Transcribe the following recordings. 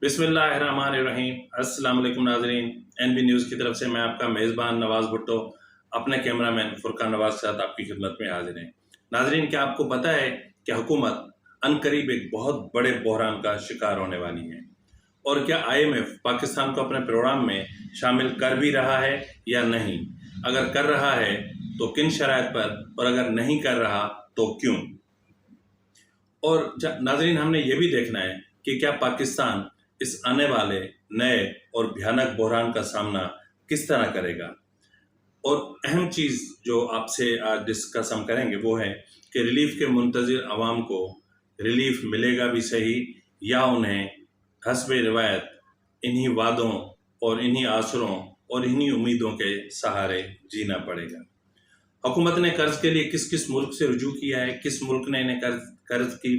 बिस्मिल्लाहिर्रहमानिर्रहीम। अस्सलाम वालेकुम नाज़रीन, एनबी न्यूज़ की तरफ से मैं आपका मेज़बान नवाज़ भुट्टो अपने कैमरामैन फुरकान नवाज़ के साथ आपकी खिदमत में हाजिर हैं। नाज़रीन, क्या आपको पता है कि हुकूमत अनकरीब एक बहुत बड़े बहरान का शिकार होने वाली है? और क्या आईएमएफ पाकिस्तान को अपने प्रोग्राम में शामिल कर भी रहा है या नहीं? अगर कर रहा है तो किन शराइत पर, और अगर नहीं कर रहा तो क्यों? और नाज़रीन, हमने ये भी देखना है कि क्या पाकिस्तान इस आने वाले नए और भयानक बहरान का सामना किस तरह करेगा। और अहम चीज़ जो आपसे आज डिस्कस हम करेंगे वो है कि रिलीफ के मुंतज़िर अवाम को रिलीफ मिलेगा भी सही, या उन्हें हस्बे रिवायत इन्हीं वादों और इन्हीं आसरों और इन्हीं उम्मीदों के सहारे जीना पड़ेगा। हुकूमत ने कर्ज के लिए किस किस मुल्क से रुजू किया है, किस मुल्क ने इन्हें कर्ज की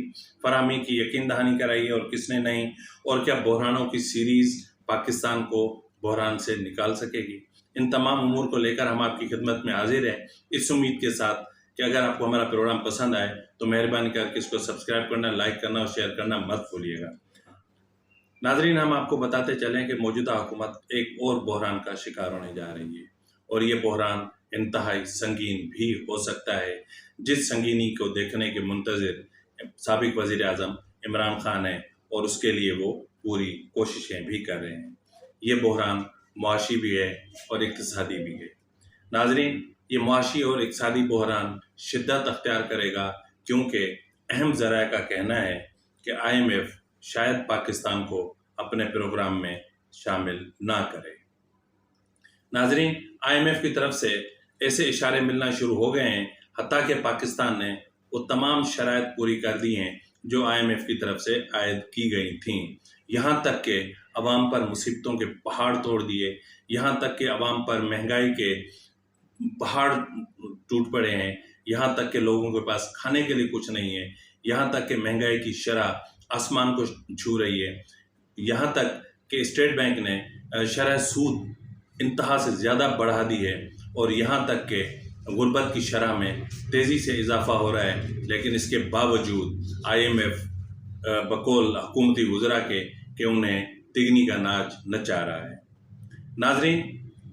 फराहमी की यकीन दहानी कराई है और किसने नहीं, और क्या बहरानों की सीरीज़ पाकिस्तान को बहरान से निकाल सकेगी। इन तमाम उमूर को लेकर हम आपकी खिदमत में हाजिर हैं, इस उम्मीद के साथ कि अगर आपको हमारा प्रोग्राम पसंद आए तो मेहरबानी करके इसको सब्सक्राइब करना, लाइक करना और शेयर करना मत भूलिएगा। नाजरीन, हम आपको बताते चलें कि मौजूदा हुकूमत एक और बहरान का शिकार होने जा रही है, और ये बहरान इंतहाई संगीन भी हो सकता है, जिस संगीनी को देखने के मुंतज़िर साबिक वज़ीर आज़म इमरान खान है, और उसके लिए वो पूरी कोशिशें भी कर रहे हैं। ये बहरान मुआशी भी है और इक़्तिसादी भी है। नाजरीन, ये मुआशी और इक़्तिसादी बहरान शिद्दत अख्तियार करेगा, क्योंकि अहम ज़राए का कहना है कि IMF शायद पाकिस्तान को अपने प्रोग्राम में शामिल ना करे। नाजरीन, IMF की तरफ से ऐसे इशारे मिलना शुरू हो गए हैं, हत्ता कि पाकिस्तान ने वो तमाम शराइत पूरी कर दी हैं जो IMF की तरफ से आयद की गई थीं। यहाँ तक कि अवाम पर मुसीबतों के पहाड़ तोड़ दिए, यहाँ तक कि अवाम पर महंगाई के पहाड़ टूट पड़े हैं, यहाँ तक कि लोगों के पास खाने के लिए कुछ नहीं है, यहाँ तक कि महंगाई की शरह आसमान को छू रही है, यहाँ तक कि स्टेट बैंक ने शरह सूद इंतहा से ज़्यादा बढ़ा दी है, और यहाँ तक कि गुर्बत की शरह में तेज़ी से इजाफा हो रहा है। लेकिन इसके बावजूद IMF बकौल हुकूमती वज़रा के कि उन्हें तिगनी का नाच नचा रहा है। नाजरीन,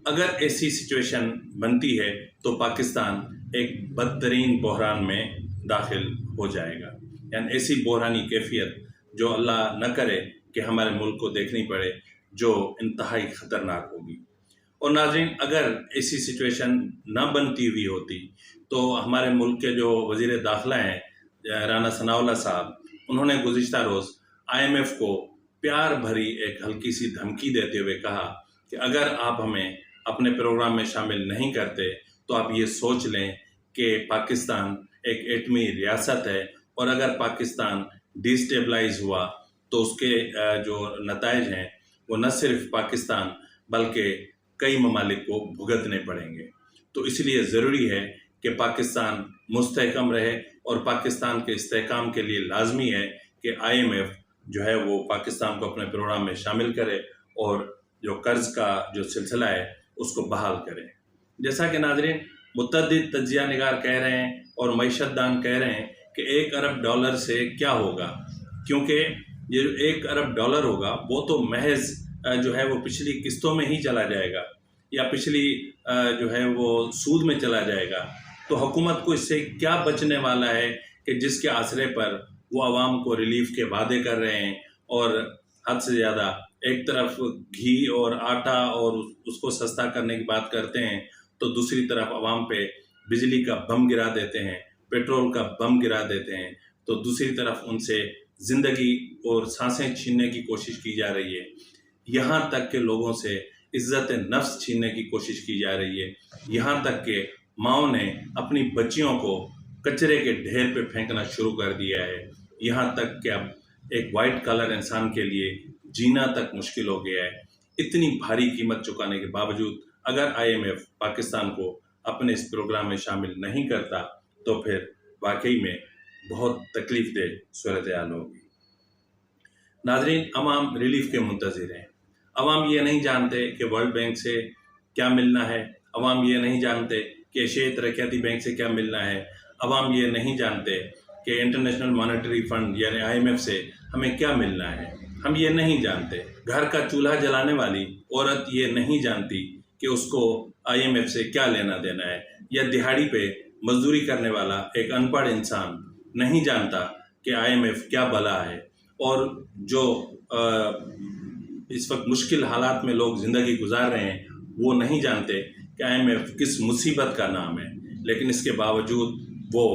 अगर ऐसी सिचुएशन बनती है तो पाकिस्तान एक बदतरीन बहरान में दाखिल हो जाएगा, यानी ऐसी बहरानी कैफियत जो अल्लाह न करे कि हमारे मुल्क को देखनी पड़े, जो इंतहाई ख़तरनाक होगी। और नाज़रीन, अगर ऐसी सिचुएशन ना बनती हुई होती तो हमारे मुल्क के जो वज़ीर दाखिला हैं राना सनाउल्लाह साहब, उन्होंने गुज़िश्ता रोज़ IMF को प्यार भरी एक हल्की सी धमकी देते हुए कहा कि अगर आप हमें अपने प्रोग्राम में शामिल नहीं करते तो आप ये सोच लें कि पाकिस्तान एक एटमी रियासत है, और अगर पाकिस्तान डिस्टेबलाइज हुआ तो उसके जो नताइज हैं वो न सिर्फ पाकिस्तान बल्कि कई ममालिक को भुगतने पड़ेंगे। तो इसलिए ज़रूरी है कि पाकिस्तान मुस्तहकम रहे, और पाकिस्तान के इस्तेहकाम के लिए लाजमी है कि IMF जो है वो पाकिस्तान को अपने प्रोग्राम में शामिल करे और जो कर्ज का जो सिलसिला है उसको बहाल करे। जैसा कि नाज़रीन, मुतअद्दिद तज्ज़िया निगार कह रहे हैं और मईशतदान कह रहे हैं कि $1 अरब से क्या होगा, क्योंकि ये जो $1 अरब होगा वो तो महज जो है वो पिछली किस्तों में ही चला जाएगा, या पिछली जो है वो सूद में चला जाएगा। तो हुकूमत को इससे क्या बचने वाला है कि जिसके आसरे पर वो आवाम को रिलीफ के वादे कर रहे हैं, और हद से ज़्यादा एक तरफ घी और आटा और उसको सस्ता करने की बात करते हैं, तो दूसरी तरफ आवाम पे बिजली का बम गिरा देते हैं, पेट्रोल का बम गिरा देते हैं, तो दूसरी तरफ उनसे ज़िंदगी और सांसें छीनने की कोशिश की जा रही है। यहाँ तक के लोगों से इज़्ज़त नफ्स छीनने की कोशिश की जा रही है। यहाँ तक के माँओं ने अपनी बच्चियों को कचरे के ढेर पे फेंकना शुरू कर दिया है। यहाँ तक कि अब एक वाइट कलर इंसान के लिए जीना तक मुश्किल हो गया है। इतनी भारी कीमत चुकाने के बावजूद अगर IMF पाकिस्तान को अपने इस प्रोग्राम में शामिल नहीं करता तो फिर वाकई में बहुत तकलीफ दह सूरत हाल होगी। नाजरीन, अवाम रिलीफ के मुंतज़िर हैं। अवाम ये नहीं जानते कि वर्ल्ड बैंक से क्या मिलना है, अवाम ये नहीं जानते कि एशियाई तरक्याती बैंक से क्या मिलना है, अवाम ये नहीं जानते कि इंटरनेशनल मॉनेटरी फ़ंड यानी IMF से हमें क्या मिलना है। हम ये नहीं जानते, घर का चूल्हा जलाने वाली औरत ये नहीं जानती कि उसको आईएमएफ से क्या लेना देना है, या दिहाड़ी पे मजदूरी करने वाला एक अनपढ़ इंसान नहीं जानता कि आईएमएफ क्या बला है। और जो इस वक्त मुश्किल हालात में लोग ज़िंदगी गुजार रहे हैं, वो नहीं जानते कि आईएमएफ किस मुसीबत का नाम है, लेकिन इसके बावजूद वो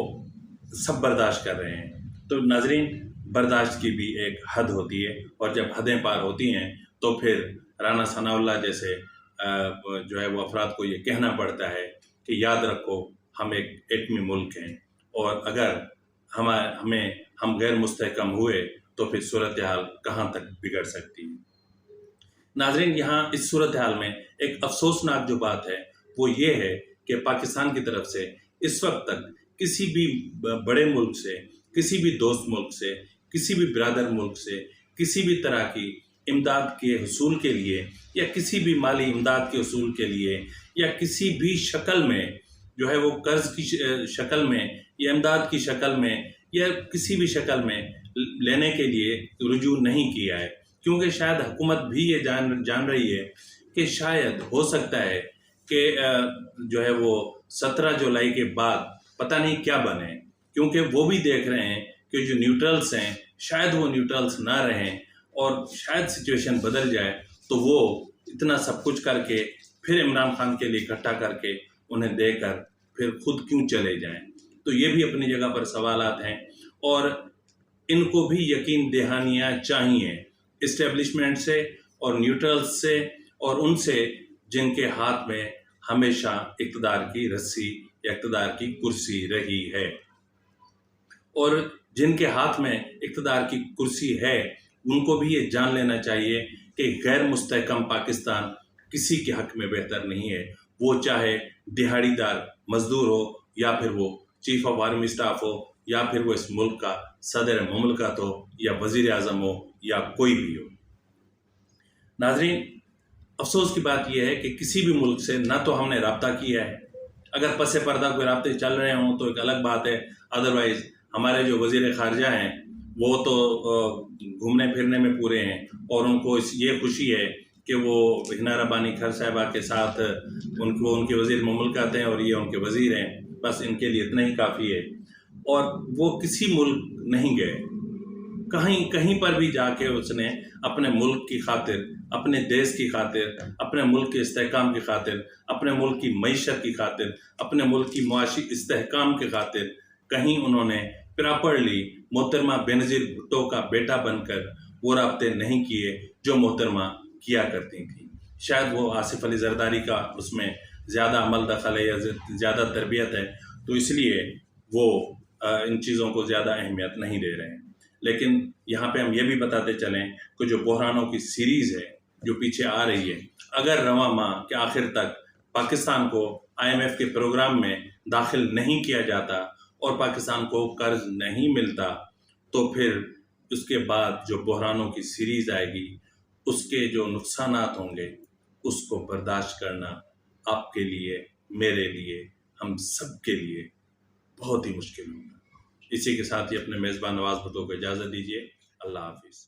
सब बर्दाश्त कर रहे हैं। तो नाजरीन, बर्दाश्त की भी एक हद होती है, और जब हदें पार होती हैं तो फिर राना सनाउल्लाह जैसे जो है वो अफराद को ये कहना पड़ता है कि याद रखो हम एक एटमी मुल्क हैं, और अगर हम गैर मुस्तहकम हुए तो फिर सूरत हाल कहाँ तक बिगड़ सकती है। नाजरीन, यहाँ इस सूरत हाल में एक अफसोसनाक जो बात है वो ये है कि पाकिस्तान की तरफ से इस वक्त तक किसी भी बड़े मुल्क से, किसी भी दोस्त मुल्क से, किसी भी बिरादर मुल्क से किसी भी तरह की इमदाद के हसूल के लिए, या किसी भी माली इमदाद के हसूल के लिए, या किसी भी शक्ल में जो है वो कर्ज की शक्ल में या इमदाद की शक्ल में या किसी भी शक्ल में लेने के लिए रुजू नहीं किया है। क्योंकि शायद हुकूमत भी ये जान रही है कि शायद हो सकता है कि जो है वो 17 जुलाई के बाद पता नहीं क्या बने, क्योंकि वो भी देख रहे हैं कि जो न्यूट्रल्स हैं शायद वो न्यूट्रल्स ना रहें, और शायद सिचुएशन बदल जाए तो वो इतना सब कुछ करके फिर इमरान खान के लिए इकट्ठा करके उन्हें देकर फिर खुद क्यों चले जाएं। तो ये भी अपनी जगह पर सवालात हैं, और इनको भी यकीन दहानियाँ चाहिए इस्टेब्लिशमेंट से और न्यूट्रल्स से, और उनसे जिनके हाथ में हमेशा इक़्तिदार की रस्सी या इक़्तिदार की कुर्सी रही है। और जिनके हाथ में इक़्तिदार की कुर्सी है उनको भी ये जान लेना चाहिए कि गैर मुस्तहकम पाकिस्तान किसी के हक में बेहतर नहीं है। वो चाहे दिहाड़ीदार मजदूर हो, या फिर वो चीफ ऑफ आर्मी स्टाफ हो, या फिर वो इस मुल्क का सदर मुमलकत हो, या वज़ीर आज़म हो, या कोई भी हो। नाजरीन, अफसोस की बात यह है कि किसी भी मुल्क से ना तो हमने रब्ता किया है। अगर पसे पर्दा कोई राब्ते चल रहे हों तो एक अलग बात है, अदरवाइज़ हमारे जो वज़ीर ख़ारजा हैं वो तो घूमने फिरने में पूरे हैं, और उनको ये खुशी है कि वो हिना रब्बानी खर साहिबा के साथ उनके वज़ीर मुमलकत हैं और ये उनके वज़ीर हैं, बस इनके लिए इतना ही काफ़ी है। और वो किसी मुल्क नहीं गए, कहीं पर भी जाके उसने अपने मुल्क की खातिर, अपने देश की खातिर, अपने मुल्क के इस्तेहकाम की खातिर, अपने मुल्क की मईशत की खातिर, अपने मुल्क की मुआशी इस्तेहकाम की खातिर कहीं उन्होंने प्रॉपरली मोहतरमा बेनज़ीर भुट्टो का बेटा बनकर वो राब्ते नहीं किए जो मोहतरमा किया करती थी। शायद वो आसिफ अली जरदारी का उसमें ज़्यादा अमल दखल है या ज़्यादा तरबियत है, तो इसलिए वो इन चीज़ों को ज़्यादा अहमियत नहीं दे रहे हैं। लेकिन यहाँ पे हम ये भी बताते चलें कि जो बहरानों की सीरीज़ है जो पीछे आ रही है, अगर रवां माह के आखिर तक पाकिस्तान को आईएमएफ के प्रोग्राम में दाखिल नहीं किया जाता और पाकिस्तान को कर्ज नहीं मिलता, तो फिर उसके बाद जो बहरानों की सीरीज़ आएगी उसके जो नुकसानात होंगे उसको बर्दाश्त करना आपके लिए, मेरे लिए, हम सब के लिए बहुत ही मुश्किल होगा। इसी के साथ ही अपने मेज़बान नवाज़ भुट्टो को इजाज़त दीजिए। अल्लाह हाफ़िज़।